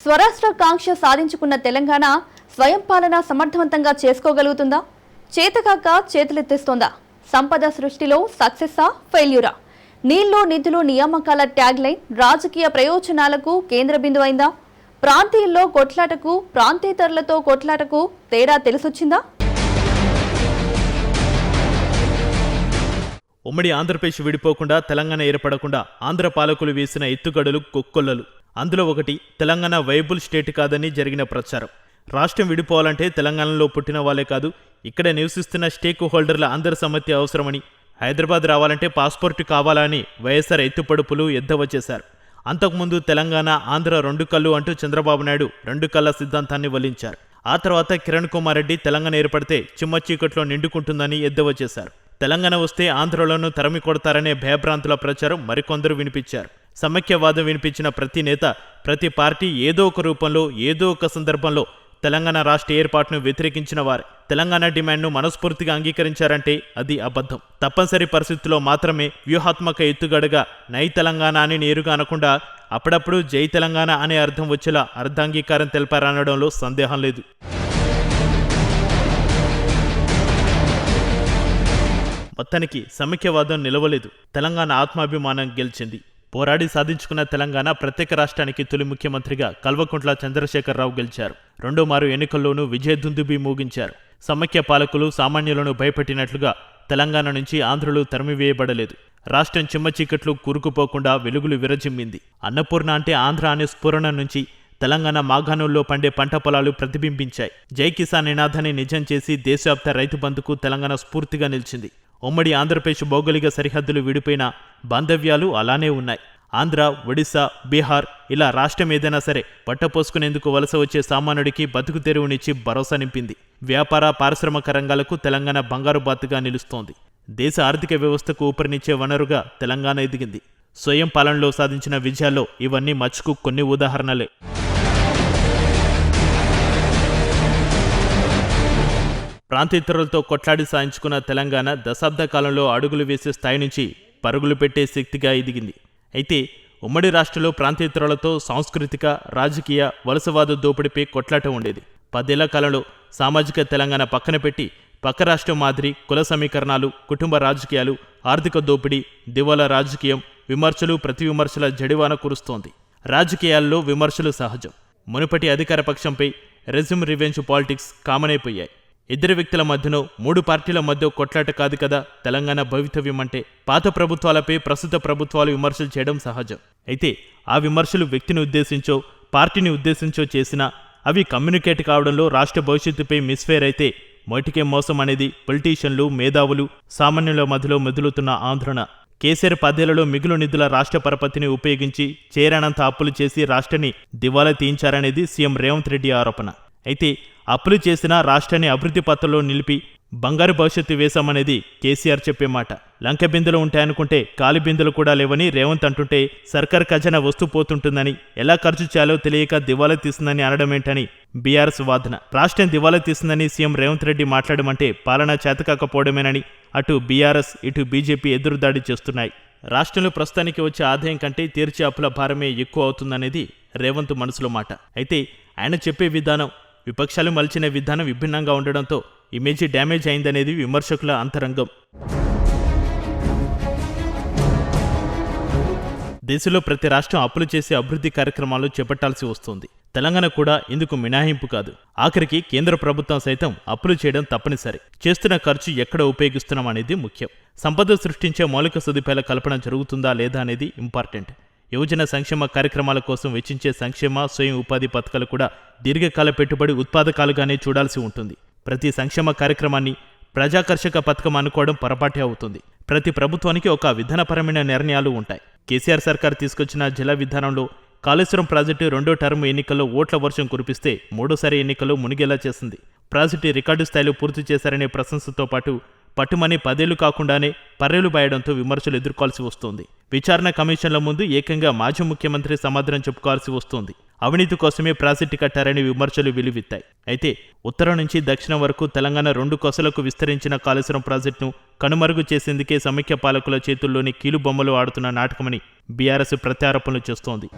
స్వరాష్ట్ర కాంక్ష సాధించుకున్న తెలంగాణ స్వయం పాలన సమర్థవంతంగా చేసుకోగలుగుతుందా? చేతకాక చేతులెత్తేస్తోందా? సంపద సృష్టిలో సక్సెస్సా ఫెయిల్యూరా? నీళ్లు నిధులు నియామకాల ట్యాగ్ లైన్ రాజకీయ ప్రయోజనాలకు కేంద్ర బిందువు అయిందా? ప్రాంతీయుల్లో కొట్లాటకు ప్రాంతేతరులతో కొట్లాటకు తేడా తెలిసొచ్చిందా? ఉమ్మడి ఆంధ్రప్రదేశ్ విడిపోకుండా తెలంగాణ ఏర్పడకుండా ఆంధ్ర పాలకులు వేసిన ఎత్తుగడలు కొక్కొల్లలు. అందులో ఒకటి తెలంగాణ వైబుల్ స్టేట్ కాదని జరిగిన ప్రచారం. రాష్ట్రం విడిపోవాలంటే తెలంగాణలో పుట్టిన వాళ్ళే కాదు, ఇక్కడ నివసిస్తున్న స్టేక్ హోల్డర్ల అందరి సమ్మతి అవసరమని, హైదరాబాద్ రావాలంటే పాస్పోర్ట్ కావాలని వైఎస్ఆర్ ఎత్తుపడుపులు ఎద్దవచ్చేశారు. అంతకుముందు తెలంగాణ ఆంధ్ర రెండు కళ్ళు అంటూ చంద్రబాబు నాయుడు రెండు కళ్ళ సిద్ధాంతాన్ని వల్లించారు. ఆ తర్వాత కిరణ్ కుమార్ రెడ్డి తెలంగాణ ఏర్పడితే చిమ్మ చీకట్లో నిండుకుంటుందని ఎద్దవచ్చేశారు. తెలంగాణ వస్తే ఆంధ్రలోనూ తరిమి కొడతారనే భయభ్రాంతుల ప్రచారం మరికొందరు వినిపించారు. సమైక్యవాదం వినిపించిన ప్రతి నేత, ప్రతి పార్టీ ఏదో ఒక రూపంలో ఏదో ఒక సందర్భంలో తెలంగాణ రాష్ట్ర ఏర్పాటును వ్యతిరేకించిన వారు. తెలంగాణ డిమాండ్ను మనస్ఫూర్తిగా అంగీకరించారంటే అది అబద్ధం. తప్పనిసరి పరిస్థితుల్లో మాత్రమే వ్యూహాత్మక ఎత్తుగడగా నై తెలంగాణ అని నేరుగా అనకుండా అప్పుడప్పుడు జై తెలంగాణ అనే అర్థం వచ్చేలా అర్ధాంగీకారం తెలిపారనడంలో సందేహం లేదు. మొత్తానికి సమైక్యవాదం నిలవలేదు, తెలంగాణ ఆత్మాభిమానం గెలిచింది. పోరాడి సాధించుకున్న తెలంగాణ ప్రత్యేక రాష్ట్రానికి తొలి ముఖ్యమంత్రిగా కల్వకుంట్ల చంద్రశేఖరరావు గెలిచారు. రెండో మారు ఎన్నికల్లోనూ విజయదుందుబి మూగించారు. సమైక్య పాలకులు సామాన్యులను భయపెట్టినట్లుగా తెలంగాణ నుంచి ఆంధ్రులు తరిమివేయబడలేదు. రాష్ట్రం చిమ్మ చీకట్లు కూరుకుపోకుండా వెలుగులు విరజిమ్మింది. అన్నపూర్ణ అంటే ఆంధ్ర అనే స్ఫురణ నుంచి తెలంగాణ మాగాణుల్లో పండే పంట పొలాలు ప్రతిబింబించాయి. జై కిసాన్ నినాదాన్ని నిజం చేసి దేశవ్యాప్త రైతు బంధుకు తెలంగాణ స్ఫూర్తిగా నిలిచింది. ఉమ్మడి ఆంధ్రప్రదేశ్ భౌగోళిక సరిహద్దులు విడిపోయిన బాంధవ్యాలు అలానే ఉన్నాయి. ఆంధ్ర, ఒడిశా, బీహార్ ఇలా రాష్ట్రం ఏదైనా సరే పట్టపోసుకునేందుకు వలస వచ్చే సామాన్యుడికి బతుకు తెరువునిచ్చి భరోసా నింపింది. వ్యాపార పారిశ్రామిక రంగాలకు తెలంగాణ బంగారు బాతుగా నిలుస్తోంది. దేశ ఆర్థిక వ్యవస్థకు ఊపిరినిచ్చే వనరుగా తెలంగాణ ఎదిగింది. స్వయం పాలనలో సాధించిన విజయాల్లో ఇవన్నీ మచ్చుకు కొన్ని ఉదాహరణలే. ప్రాంతేతరులతో కొట్లాడి సాధించుకున్న తెలంగాణ దశాబ్ద కాలంలో అడుగులు వేసే స్థాయి నుంచి పరుగులు పెట్టే శక్తిగా ఎదిగింది. అయితే ఉమ్మడి రాష్ట్రంలో ప్రాంతేతరులతో సాంస్కృతిక, రాజకీయ, వలసవాద దోపిడీపై కొట్లాట ఉండేది. 10 ఏళ్ల కాలంలో సామాజిక తెలంగాణ పక్కన పెట్టి పక్క రాష్ట్రం మాదిరి కుల సమీకరణాలు, కుటుంబ రాజకీయాలు, ఆర్థిక దోపిడీ, దివాలా రాజకీయం, విమర్శలు ప్రతి విమర్శల జడివాన కురుస్తోంది. రాజకీయాల్లో విమర్శలు సహజం. మునుపటి అధికార పక్షంపై రెజ్యూమ్ రివెంజ్ పాలిటిక్స్ కామన్ అయిపోయాయి. ఇద్దరు వ్యక్తుల మధ్యనో 3 పార్టీల మధ్య కొట్లాట కాదు కదా తెలంగాణ భవితవ్యం అంటే. పాత ప్రభుత్వాలపై ప్రస్తుత ప్రభుత్వాలు విమర్శలు చేయడం సహజం. అయితే ఆ విమర్శలు వ్యక్తిని ఉద్దేశించో, పార్టీని ఉద్దేశించో చేసినా అవి కమ్యూనికేట్ కావడంలో రాష్ట్ర భవిష్యత్తుపై మిస్ఫేర్ అయితే మొటికే మోసం అనేది పొలిటీషియన్లు, మేధావులు, సామాన్యుల మధ్యలో మెదులుతున్న ఆందోళన. కేసీఆర్ 10 ఏళ్లలో మిగులు నిధుల రాష్ట్ర పరపతిని ఉపయోగించి చేరానంత అప్పులు చేసి రాష్ట్రాన్ని దివాలా తీయించారనేది సీఎం రేవంత్ రెడ్డి ఆరోపణ. అయితే అప్పులు చేసిన రాష్ట్రాన్ని అభివృద్ధి పత్రంలో నిలిపి బంగారు భవిష్యత్తు వేశామనేది కేసీఆర్ చెప్పే మాట. లంక బిందులు ఉంటాయనుకుంటే కాలి బిందులు కూడా లేవని రేవంత్ అంటుంటే సర్కార్ ఖజానా వస్తూ పోతుంటుందని, ఎలా ఖర్చు చేయాలో తెలియక దివాలా తీసిందని అనడమేంటని బీఆర్ఎస్ వాదన. రాష్ట్రం దివాలా తీసిందని సీఎం రేవంత్ రెడ్డి మాట్లాడమంటే పాలన చేతకాకపోవడమేనని అటు బీఆర్ఎస్ ఇటు బీజేపీ ఎదురుదాడి చేస్తున్నాయి. రాష్ట్రంలో ప్రస్తుతానికి వచ్చే ఆదాయం కంటే తీర్చే అప్పుల భారమే ఎక్కువ అవుతుందనేది రేవంత్ మనసులో మాట. అయితే ఆయన చెప్పే విధానం, విపక్షాలు మలిచిన విధానం విభిన్నంగా ఉండడంతో ఇమేజ్ డ్యామేజ్ అయిందనేది విమర్శకుల అంతరంగం. దేశంలో ప్రతి రాష్ట్రం అప్పులు చేసే అభివృద్ధి కార్యక్రమాలు చేపట్టాల్సి వస్తుంది. తెలంగాణ కూడా ఇందుకు మినహాయింపు కాదు. ఆఖరికి కేంద్ర ప్రభుత్వం సైతం అప్పులు చేయడం తప్పనిసరి. చేస్తున్న ఖర్చు ఎక్కడ ఉపయోగిస్తున్నాం అనేది ముఖ్యం. సంపద సృష్టించే మౌలిక సదుపాయాల కల్పన జరుగుతుందా లేదా అనేది ఇంపార్టెంట్. యువజన సంక్షేమ కార్యక్రమాల కోసం వెచ్చించే సంక్షేమ, స్వయం ఉపాధి పథకాలు కూడా దీర్ఘకాల పెట్టుబడి ఉత్పాదకాలుగానే చూడాల్సి ఉంటుంది. ప్రతి సంక్షేమ కార్యక్రమాన్ని ప్రజాకర్షక పథకం అనుకోవడం పొరపాటే అవుతుంది. ప్రతి ప్రభుత్వానికి ఒక విధానపరమైన నిర్ణయాలు ఉంటాయి. కేసీఆర్ సర్కార్ తీసుకొచ్చిన జల విధానంలో కాళేశ్వరం ప్రాజెక్టు 2వ టర్మ్ ఎన్నికల్లో ఓట్ల వర్షం కురిపిస్తే 3వసారి ఎన్నికల్లో మునిగేలా చేసింది. ప్రాజెక్టు రికార్డు స్థాయిలో పూర్తి చేశారనే ప్రశంసతో పాటు పట్టుమని 10 ఏళ్లు కాకుండానే పర్రెలు బాయడంతో విమర్శలు ఎదుర్కోవాల్సి వస్తోంది. విచారణ కమిషన్ల ముందు ఏకంగా మాజీ ముఖ్యమంత్రి సమాధానం చెప్పుకోవాల్సి వస్తోంది. అవినీతి కోసమే ప్రాజెక్టు కట్టారని విమర్శలు వెలువెత్తాయి. అయితే ఉత్తరం నుంచి దక్షిణం వరకు తెలంగాణ 2 కొసలకు విస్తరించిన కాళేశ్వరం ప్రాజెక్టును కనుమరుగు చేసేందుకే సమైక్య పాలకుల చేతుల్లోని కీలుబొమ్మలు ఆడుతున్న నాటకమని బీఆర్ఎస్ ప్రత్యారోపణలు చేస్తోంది.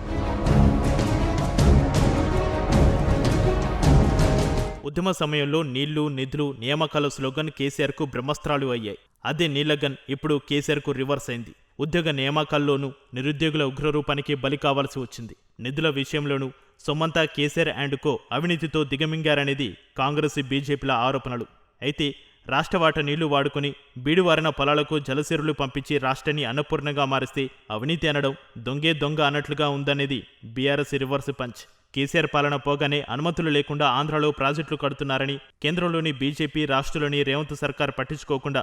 ఉద్యమ సమయంలో నీళ్లు నిధులు నియామకాల స్లోగన్ కేసీఆర్కు బ్రహ్మాస్త్రాలు అయ్యాయి. అదే నీళ్లగన్ ఇప్పుడు కేసీఆర్కు రివర్స్ అయింది. ఉద్యోగ నియామకాల్లోనూ నిరుద్యోగుల ఉగ్రరూపానికి బలి కావాల్సి వచ్చింది. నిధుల విషయంలోనూ సొమ్మంతా కేసీఆర్ అండ్ కో అవినీతితో దిగమింగారనేది కాంగ్రెస్ బీజేపీల ఆరోపణలు. అయితే రాష్ట్ర వాట నీళ్లు వాడుకుని బీడువారిన పొలాలకు జలసిరులు పంపించి రాష్ట్రాన్ని అన్నపూర్ణంగా మారిస్తే అవినీతి అనడం దొంగే దొంగ అన్నట్లుగా ఉందనేది బీఆర్ఎస్ రివర్స్ పంచ్. కేసీఆర్ పాలన పోగానే అనుమతులు లేకుండా ఆంధ్రాలో ప్రాజెక్టులు కడుతున్నారని, కేంద్రంలోని బీజేపీ రాష్ట్రంలోని రేవంత్ సర్కార్ పట్టించుకోకుండా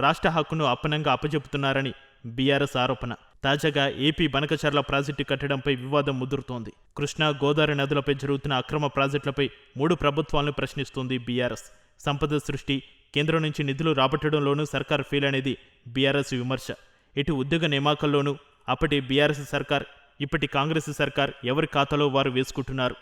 రాష్ట్ర హక్కును అప్పనంగా అప్పచెపుతున్నారని బీఆర్ఎస్ ఆరోపణ. తాజాగా ఏపీ బనకచర్ల ప్రాజెక్టు కట్టడంపై వివాదం ముదురుతోంది. కృష్ణా గోదావరి నదులపై జరుగుతున్న అక్రమ ప్రాజెక్టులపై 3 ప్రభుత్వాలను ప్రశ్నిస్తోంది బీఆర్ఎస్. సంపద సృష్టి, కేంద్రం నుంచి నిధులు రాబట్టడంలోనూ సర్కార్ ఫెయిల్ అనేది బీఆర్ఎస్ విమర్శ. ఇటు ఉద్యోగ నియామకాల్లోనూ అప్పటి బీఆర్ఎస్ సర్కార్, ఇప్పటి కాంగ్రెస్ సర్కార్ ఎవరి ఖాతాలో వారు వేసుకుంటున్నారు.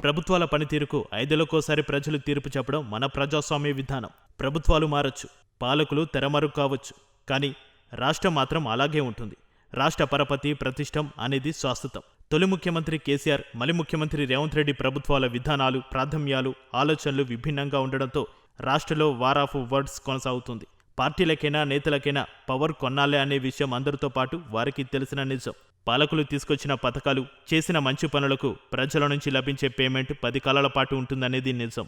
ప్రభుత్వాల పనితీరుకు 5 ఏళ్లకోసారి ప్రజలు తీర్పు చెప్పడం మన ప్రజాస్వామ్య విధానం. ప్రభుత్వాలు మారచ్చు, పాలకులు తెరమరుగు కావచ్చు, కానీ రాష్ట్రం మాత్రం అలాగే ఉంటుంది. రాష్ట్ర పరపతి ప్రతిష్టం అనేది శాశ్వతం. తొలి ముఖ్యమంత్రి కేసీఆర్, మలి ముఖ్యమంత్రి రేవంత్ రెడ్డి ప్రభుత్వాల విధానాలు, ప్రాధాన్యాలు, ఆలోచనలు విభిన్నంగా ఉండడంతో రాష్ట్రంలో వార్ ఆఫ్ వర్డ్స్ కొనసాగుతుంది. పార్టీలకైనా నేతలకైనా పవర్ కొన్నాళ్లే అనే విషయం అందరితో పాటు వారికి తెలిసిన నిజం. పాలకులు తీసుకొచ్చిన పథకాలు, చేసిన మంచి పనులకు ప్రజల నుంచి లభించే పేమెంట్ 10 కాలాల పాటు ఉంటుందనేది నిజం.